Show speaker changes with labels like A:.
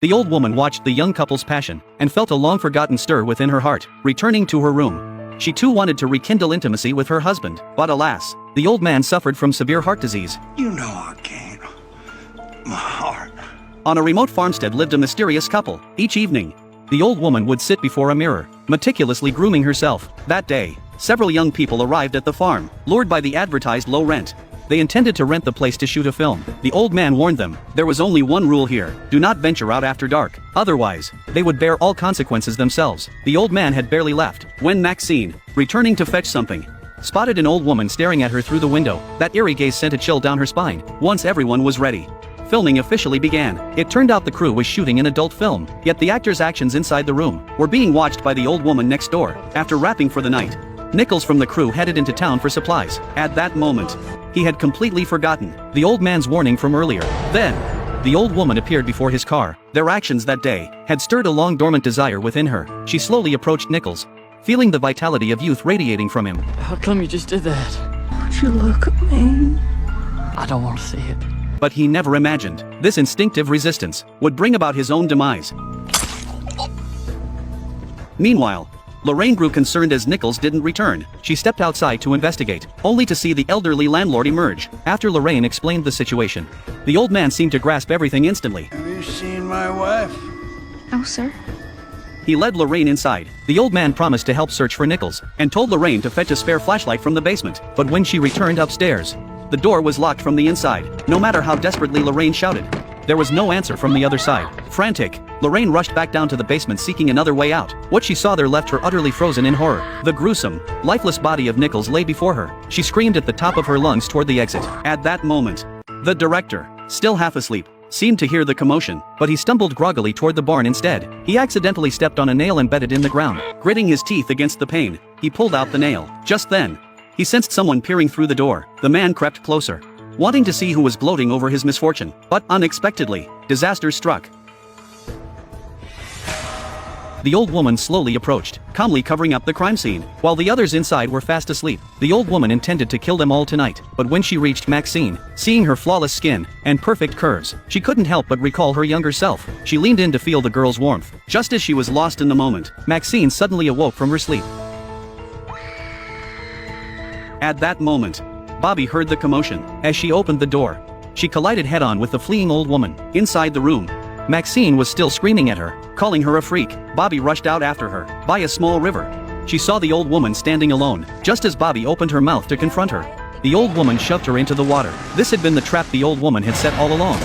A: The old woman watched the young couple's passion, and felt a long-forgotten stir within her heart. Returning to her room, she too wanted to rekindle intimacy with her husband, but alas, the old man suffered from severe heart disease.
B: You know I can't. My heart.
A: On a remote farmstead lived a mysterious couple. Each evening, the old woman would sit before a mirror, meticulously grooming herself. That day, several young people arrived at the farm, lured by the advertised low rent. They intended to rent the place to shoot a film. The old man warned them, there was only one rule here: do not venture out after dark, otherwise, they would bear all consequences themselves. The old man had barely left, when Maxine, returning to fetch something, spotted an old woman staring at her through the window. That eerie gaze sent a chill down her spine. Once everyone was ready, filming officially began. It turned out the crew was shooting an adult film, yet the actors' actions inside the room were being watched by the old woman next door. After wrapping for the night, Nichols from the crew headed into town for supplies. At that moment, he had completely forgotten the old man's warning from earlier. Then, the old woman appeared before his car. Their actions that day had stirred a long dormant desire within her. She slowly approached Nichols, feeling the vitality of youth radiating from him.
C: How come you just did that?
D: Won't you look at me?
C: I don't want to see it.
A: But he never imagined this instinctive resistance would bring about his own demise. Meanwhile, Lorraine grew concerned as Nichols didn't return. She stepped outside to investigate, only to see the elderly landlord emerge. After Lorraine explained the situation, the old man seemed to grasp everything instantly.
B: Have you seen my wife?
D: No, sir.
A: He led Lorraine inside. The old man promised to help search for Nichols, and told Lorraine to fetch a spare flashlight from the basement. But when she returned upstairs, the door was locked from the inside. No matter how desperately Lorraine shouted, there was no answer from the other side. Frantic, Lorraine rushed back down to the basement seeking another way out. What she saw there left her utterly frozen in horror. The gruesome, lifeless body of Nichols lay before her. She screamed at the top of her lungs toward the exit. At that moment, the director, still half asleep, seemed to hear the commotion, but he stumbled groggily toward the barn instead. He accidentally stepped on a nail embedded in the ground. Gritting his teeth against the pain, he pulled out the nail. Just then, he sensed someone peering through the door. The man crept closer, wanting to see who was gloating over his misfortune. But unexpectedly, disaster struck. The old woman slowly approached, calmly covering up the crime scene, while the others inside were fast asleep. The old woman intended to kill them all tonight, but when she reached Maxine, seeing her flawless skin and perfect curves, she couldn't help but recall her younger self. She leaned in to feel the girl's warmth. Just as she was lost in the moment, Maxine suddenly awoke from her sleep. At that moment, Bobby heard the commotion. As she opened the door, she collided head-on with the fleeing old woman. Inside the room, Maxine was still screaming at her, calling her a freak. Bobby rushed out after her. By a small river, she saw the old woman standing alone. Just as Bobby opened her mouth to confront her, the old woman shoved her into the water. This had been the trap the old woman had set all along.